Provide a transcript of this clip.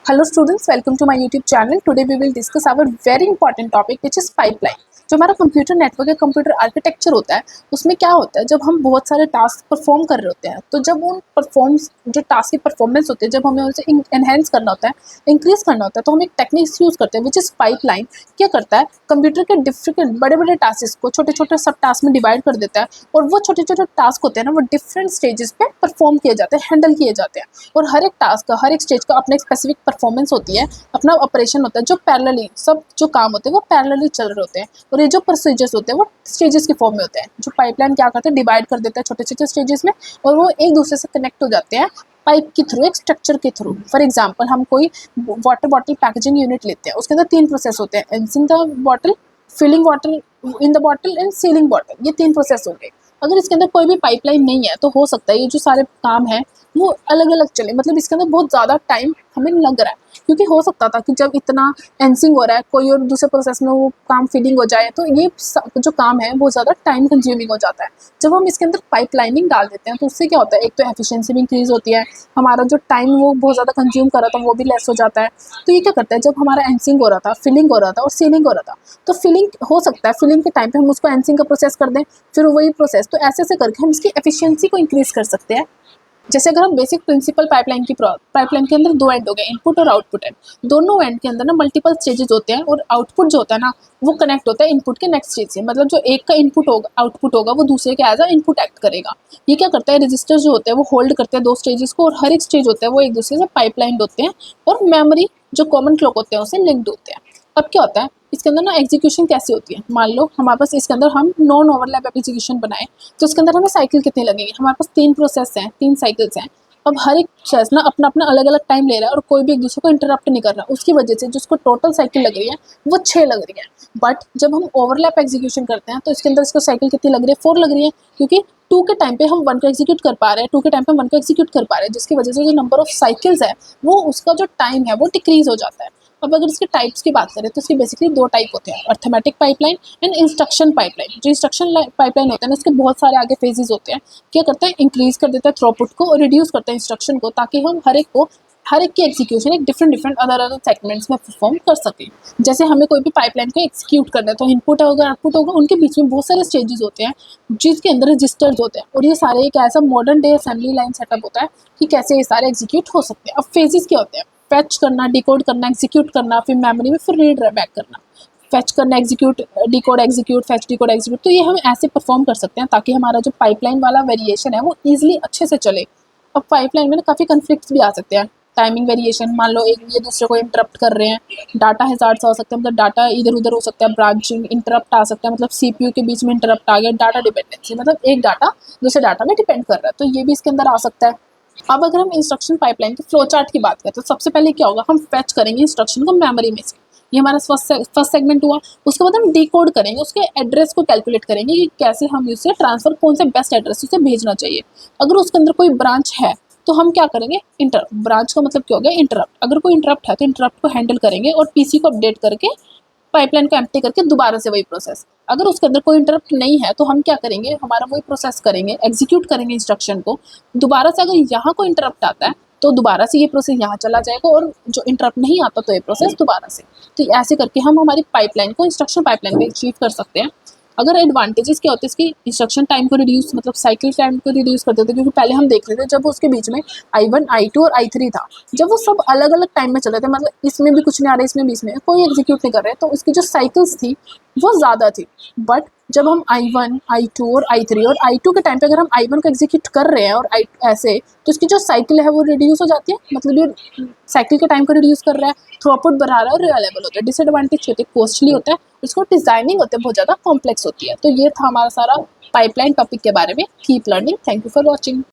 Hello students, welcome to my YouTube channel. Today we will discuss our very important topic which is pipeline. जो हमारा computer network या computer architecture होता है उसमें क्या होता है, जब हम बहुत सारे टास्क परफॉर्म कर रहे होते हैं तो जब उन परफॉर्म्स जो टास्क की परफॉर्मेंस होती है जब हमें उसे एनहेंस करना होता है, इंक्रीज करना होता है, तो हम एक टेक्निक्स यूज़ करते हैं विच इज़ पाइपलाइन। क्या करता है, कंप्यूटर के डिफरेंट बड़े बड़े टास्क को छोटे छोटे सब टास्क में डिवाइड कर देता है और वो छोटे छोटे टास्क होते हैं ना, वो डिफरेंट स्टेजेस पे परफॉर्म किए जाते हैं, हैंडल किए जाते हैं और हर एक टास्क का हर एक स्टेज का अपना एक स्पेसिफिक परफॉर्मेंस होती है, अपना ऑपरेशन होता है जो पैरेलली सब जो काम होते हैं वो पैरेलली चल रहे होते हैं और ये जो प्रोसीजर्स होते हैं वो स्टेजेस के फॉर्म में होते हैं। जो पाइपलाइन क्या करते हैं, डिवाइड कर देता है छोटे छोटे स्टेजेस में और वो एक दूसरे से कनेक्ट हो जाते हैं पाइप के थ्रू, एक स्ट्रक्चर के थ्रू। फॉर एग्जांपल हम कोई वाटर बॉटल पैकेजिंग यूनिट लेते हैं, उसके अंदर 3 प्रोसेस होते हैं, rinsing the bottle, filling water in the bottle and sealing bottle. ये 3 प्रोसेस होंगे। अगर इसके अंदर कोई भी पाइपलाइन नहीं है तो हो सकता है ये जो सारे काम हैं वो अलग अलग चले, मतलब इसके अंदर बहुत ज़्यादा टाइम हमें लग रहा है, क्योंकि हो सकता था कि जब इतना एंसिंग हो रहा है कोई और दूसरे प्रोसेस में वो काम फिलिंग हो जाए तो ये जो काम है वो ज़्यादा टाइम कंज्यूमिंग हो जाता है। जब हम इसके अंदर पाइपलाइनिंग डाल देते हैं तो उससे क्या होता है, एक तो एफिशिएंसी भी इंक्रीज़ होती है, हमारा जो टाइम वो बहुत ज़्यादा कंज्यूम कर रहा था वो भी लेस हो जाता है। तो ये क्या करता है, जब हमारा एंसिंग हो रहा था, फिलिंग हो रहा था और सीलिंग हो रहा था, तो फिलिंग हो सकता है फिलिंग के टाइम पे हम उसको एंसिंग का प्रोसेस कर दें, फिर वही प्रोसेस, तो ऐसे ऐसे करके हम इसकी एफिशिएंसी को इंक्रीज़ कर सकते हैं। जैसे अगर हम बेसिक प्रिंसिपल पाइपलाइन के अंदर 2 एंड हो गए, इनपुट और आउटपुट एंड। दोनों एंड के अंदर ना मल्टीपल स्टेजेस होते हैं और आउटपुट जो होता है ना वो कनेक्ट होता है इनपुट के नेक्स्ट स्टेज से, मतलब जो एक का इनपुट होगा आउटपुट होगा वो दूसरे के एज अ इनपुट एक्ट करेगा। ये क्या करता है, रजिस्टर जो होते हैं वो होल्ड करते हैं 2 स्टेजेस को और हर एक स्टेज होता है वो एक दूसरे से पाइपलाइन होते हैं और मेमोरी जो कॉमन क्लॉक होते हैं उससे लिंक्ड होते हैं। अब क्या होता है इसके अंदर ना, एग्जीक्यूशन कैसी होती है, मान लो हमारे पास इसके अंदर हम नॉन ओवरलैप एग्जीक्यूशन बनाए तो इसके अंदर हमें साइकिल कितने लगेंगे, हमारे पास 3 प्रोसेस हैं, 3 साइकिल्स हैं। अब हर एक प्रोसेस ना अपना अपना अलग अलग टाइम ले रहा है और कोई भी एक दूसरे को इंटरप्ट नहीं कर रहा, उसकी वजह से जिसको टोटल साइकिल लग रही है वो 6 लग रही है। बट जब हम ओवरलैप एग्जीक्यूशन करते हैं तो इसके अंदर इसको साइकिल कितनी लग रही है, 4 लग रही है, क्योंकि 2 के टाइम पे हम 1 को एग्जीक्यूट कर पा रहे हैं, 2 के टाइम पे 1 को एग्जीक्यूट कर पा रहे हैं, जिसकी वजह से जो नंबर ऑफ साइकिल्स है वो उसका जो टाइम है वो डिक्रीज हो जाता है। अब अगर इसके टाइप्स की बात करें तो इसके बेसिकली 2 टाइप होते हैं, arithmetic pipeline and instruction pipeline. जो इंस्ट्रक्शन पाइपलाइन होता है ना इसके बहुत सारे आगे फेजेस होते हैं। क्या करता है, इंक्रीज कर देता है थ्रूपुट को और रिड्यूस करता है इंस्ट्रक्शन को, ताकि हम हर एक की एग्जीक्यूशन एक डिफरेंट अदर सेगमेंट्स में परफॉर्म कर सकें। जैसे हमें कोई भी पाइपलाइन को एग्जीक्यूट करना है तो इनपुट होगा आउटपुट होगा, उनके बीच में बहुत सारे स्टेजेस होते हैं जिसके अंदर रजिस्टर्स होते हैं और ये सारे एक ऐसा modern day assembly line setup होता है कि कैसे ये सारे एग्जीक्यूट हो सकते हैं। अब फेजेस क्या होते हैं, फैच करना, डिकोड करना, एग्जीक्यूट करना, फिर मेमोरी में फिर रीड बैक करना। फैच करना, execute, decode execute, fetch decode execute, तो ये हम ऐसे परफॉर्म कर सकते हैं ताकि हमारा जो पाइपलाइन वाला वेरिएशन है वो ईजिली अच्छे से चले। अब पाइपलाइन में ना काफ़ी कन्फ्लिक्ट्स भी आ सकते हैं, टाइमिंग वेरिएशन, मान लो एक ये दूसरे को इंटरप्ट कर रहे हैं, डाटा हैजार्ड्स हो सकते हैं, मतलब डाटा इधर उधर हो सकता है, ब्रांचिंग इंटरप्ट आ सकता है, मतलब सीपीयू के बीच में इंटरप्ट आ गया, डाटा डिपेंडेंसी, मतलब एक डाटा दूसरे डाटा में डिपेंड कर रहा है, तो ये भी इसके अंदर आ सकता है। अब अगर हम इंस्ट्रक्शन पाइपलाइन के फ्लो चार्ट की बात करें तो सबसे पहले क्या होगा, हम फैच करेंगे इंस्ट्रक्शन को मेमोरी में से, ये हमारा फर्स्ट सेगमेंट हुआ। उसके बाद हम डिकोड करेंगे, उसके एड्रेस को कैलकुलेट करेंगे कि कैसे हम उसे ट्रांसफर, कौन से बेस्ट एड्रेस उसे भेजना चाहिए। अगर उसके अंदर कोई ब्रांच है तो हम क्या करेंगे, इंटरप्ट, ब्रांच का मतलब क्या हो गया, इंटरप्ट। अगर कोई इंटरप्ट है तो इंटरप्ट को हैंडल करेंगे और पीसी को अपडेट करके पाइपलाइन को एम्प्टी करके दोबारा से वही प्रोसेस। अगर उसके अंदर कोई इंटरप्ट नहीं है तो हम क्या करेंगे, हमारा वही प्रोसेस करेंगे, एग्जीक्यूट करेंगे इंस्ट्रक्शन को दोबारा से। अगर यहाँ को इंटरप्ट आता है तो दोबारा से ये प्रोसेस यहाँ चला जाएगा और जो इंटरप्ट नहीं आता तो ये प्रोसेस दोबारा से। तो ऐसे करके हम हमारी पाइपलाइन को इंस्ट्रक्शन पाइपलाइन में अचीव कर सकते हैं। अगर एडवांटेजेस क्या होते हैं इसकी, इंस्ट्रक्शन टाइम को रिड्यूस, मतलब साइकिल टाइम को रिड्यूस कर देते हैं, क्योंकि पहले हम देख रहे थे जब उसके बीच में I1 I2 और I3 था, जब वो सब अलग अलग टाइम में चल रहे थे, मतलब इसमें भी कुछ नहीं आ रहा, इसमें भी, इसमें कोई एग्जीक्यूट नहीं कर रहे, तो उसकी जो साइकिल्स थी वो ज़्यादा थी। बट जब हम I1 I2 और I3 और I2 के टाइम पे अगर हम I1 को एग्जीक्यूट कर रहे हैं और ऐसे, तो इसकी जो साइकिल है वो रिड्यूस हो जाती है, मतलब ये साइकिल के टाइम को रिड्यूस कर रहा है, थ्रूपुट बढ़ा रहा है और रिलायबल होता है। डिसएडवांटेज होती है, कॉस्टली होता है, इसको डिजाइनिंग होते हैं बहुत ज़्यादा कॉम्प्लेक्स होती है। तो ये था हमारा सारा पाइपलाइन टॉपिक के बारे में। Keep learning, thank you for watching.